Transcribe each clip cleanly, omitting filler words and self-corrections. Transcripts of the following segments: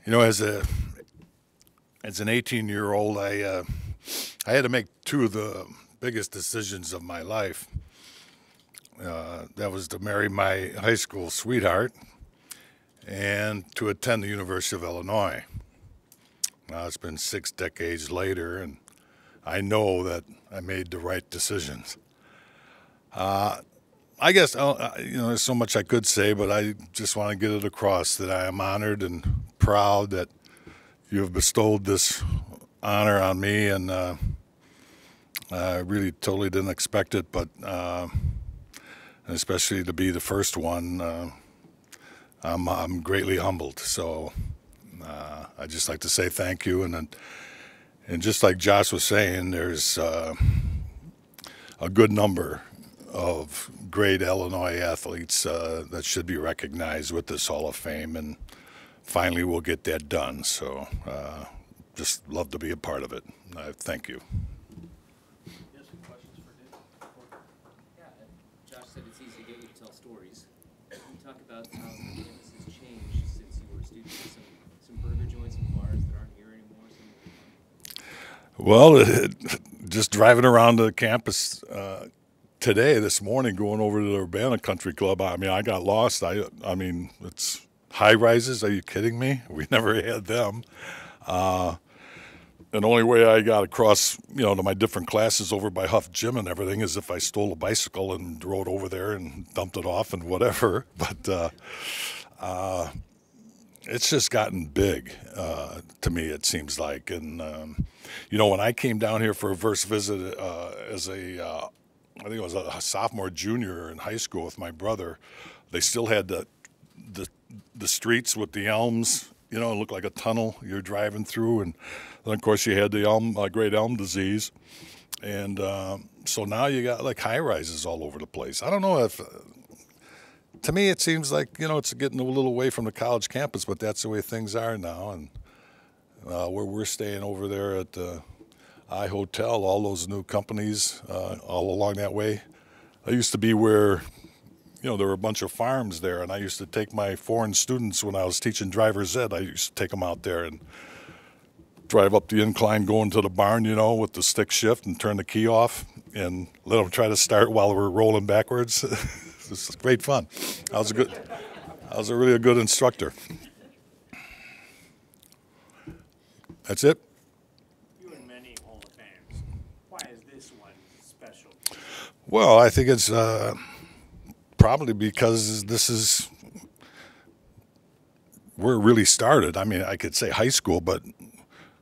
You know, as an 18-year-old, I had to make two of the biggest decisions of my life. That was to marry my high school sweetheart and to attend the University of Illinois. Now it's been 6 decades later, and I know that I made the right decisions. I guess there's so much I could say, but I just want to get it across that I am honored and proud that you have bestowed this honor on me, and I really totally didn't expect it, but especially to be the first one, I'm greatly humbled. So I'd just like to say thank you, and just like Josh was saying, there's a good number of great Illinois athletes that should be recognized with this Hall of Fame, and finally we'll get that done. So just love to be a part of it. Thank you. You have some questions for Dick? Yeah, Josh said it's easy to get you to tell stories. Can you talk about how the campus has changed since you were a student? Some burger joints and bars that aren't here anymore? Well, just driving around the campus today, this morning, going over to the Urbana Country Club, I mean, I got lost. I mean, it's high rises. Are you kidding me? We never had them. And the only way I got across, to my different classes over by Huff Gym and everything is if I stole a bicycle and rode over there and dumped it off and whatever. But it's just gotten big to me, it seems like. And, when I came down here for a first visit as I think it was a sophomore, junior in high school with my brother, they still had the streets with the elms. It looked like a tunnel you're driving through, and then of course you had the great elm disease, and so now you got like high rises all over the place. I don't know if, to me it seems like it's getting a little away from the college campus, but that's the way things are now, and where we're staying over there at the I Hotel, all those new companies all along that way. I used to be where there were a bunch of farms there, and I used to take my foreign students when I was teaching driver's ed. I used to take them out there and drive up the incline going to the barn, with the stick shift and turn the key off and let them try to start while we're rolling backwards. This is great fun. I was a really good instructor. That's it. You in many Hall of Fames. Why is this one special? Well, I think it's probably because this is where it really started. I mean, I could say high school, but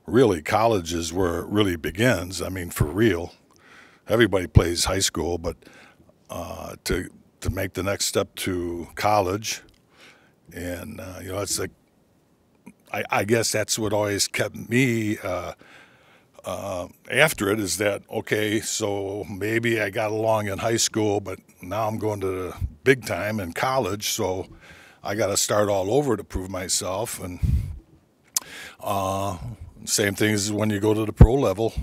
really college is where it really begins. I mean, for real. Everybody plays high school, but to make the next step to college, and it's like I guess that's what always kept me after it, is that, okay, so maybe I got along in high school, but now I'm going to the big time in college, so I got to start all over to prove myself. And same thing as when you go to the pro level,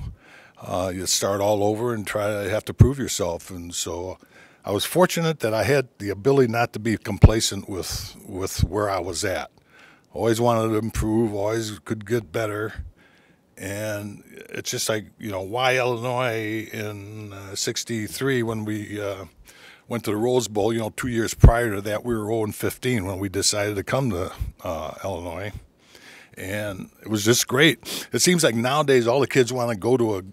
you start all over and have to prove yourself. And so I was fortunate that I had the ability not to be complacent with where I was at. Always wanted to improve, always could get better. And it's just like, why Illinois in '63 when we went to the Rose Bowl. 2 years prior to that, we were 0-15 when we decided to come to Illinois. And it was just great. It seems like nowadays all the kids want to go to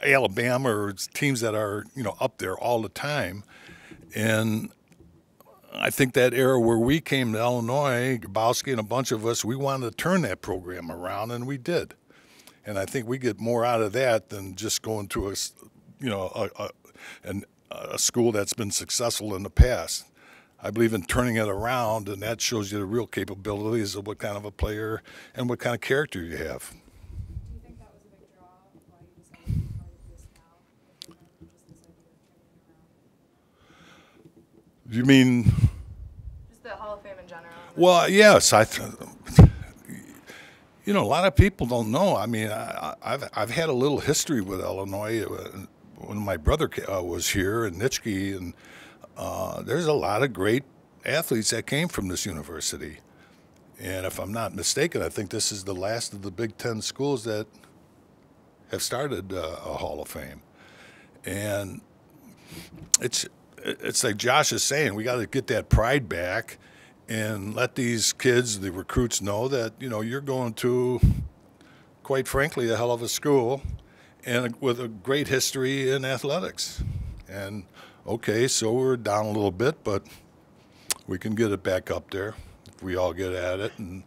Alabama or teams that are, up there all the time. And I think that era where we came to Illinois, Grabowski and a bunch of us, we wanted to turn that program around, and we did. And I think we get more out of that than just going to a school that's been successful in the past. I believe in turning it around, and that shows you the real capabilities of what kind of a player and what kind of character you have. Do you think that was a big draw why you decided to be part of this now? Just this idea of turning it around? You mean? Just the Hall of Fame in general. Well, yes. A lot of people don't know. I mean, I've had a little history with Illinois when my brother was here, and Nitschke, and there's a lot of great athletes that came from this university. And if I'm not mistaken, I think this is the last of the Big Ten schools that have started a Hall of Fame. And it's like Josh is saying, we got to get that pride back and let these kids, the recruits, know that, you know, you're going to, quite frankly, a hell of a school and with a great history in athletics. And okay, so we're down a little bit, but we can get it back up there if we all get at it. And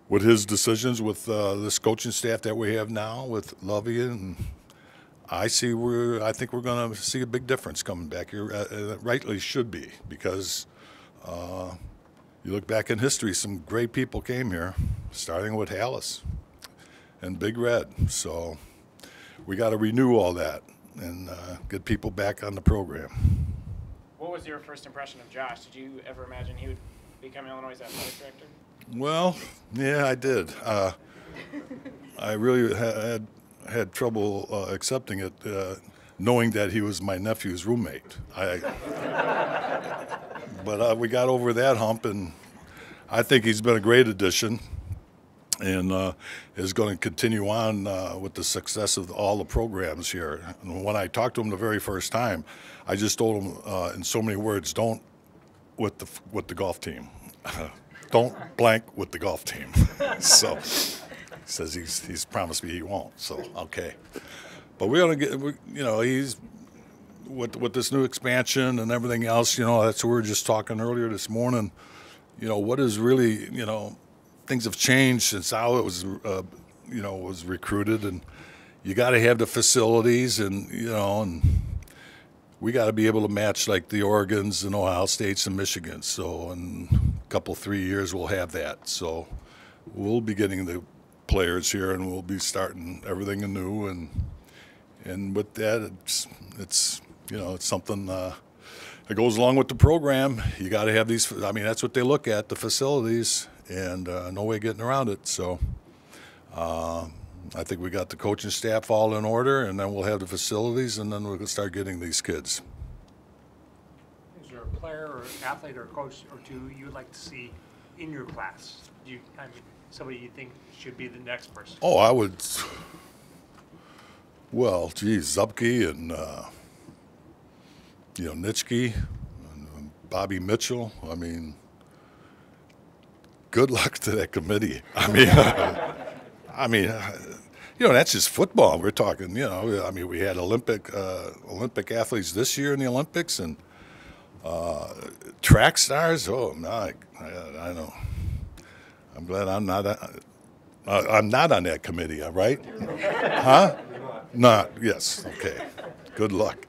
with his decisions, with this coaching staff that we have now, with Lovey, and I think we're going to see a big difference coming back here. It rightly should be, because you look back in history, some great people came here, starting with Hallis and Big Red. So we got to renew all that and get people back on the program. What was your first impression of Josh? Did you ever imagine he would become Illinois' athletic director? Well, yeah, I did. I really had trouble accepting it, knowing that he was my nephew's roommate. But we got over that hump, and I think he's been a great addition, and is going to continue on with the success of all the programs here. And when I talked to him the very first time, I just told him in so many words, don't with the golf team. Don't blank with the golf team. So he says he's promised me he won't. So okay, but we're gonna get. You know, he's with this new expansion and everything else. You know, that's what we were just talking earlier this morning. You know, what is really, you know, things have changed since how it was was recruited, and you got to have the facilities, and you know, and we got to be able to match like the Oregons and Ohio States and Michigans. So in a couple, 3 years, we'll have that. So we'll be getting the players here, and we'll be starting everything anew. And with that, it's you know, it's something that goes along with the program. You got to have these. I mean, that's what they look at, the facilities, and no way getting around it. So I think we got the coaching staff all in order, and then we'll have the facilities, and then we'll start getting these kids. Is there a player or athlete or coach or two you would like to see in your class? Somebody you think should be the next person? Oh, I would. Well, geez, Zupke and Nitschke, and Bobby Mitchell. I mean, good luck to that committee. I mean, that's just football. We're talking, we had Olympic athletes this year in the Olympics, and track stars. Oh, my, I know. I'm glad I'm not on that committee, right? Huh? Not, yes, okay. Good luck.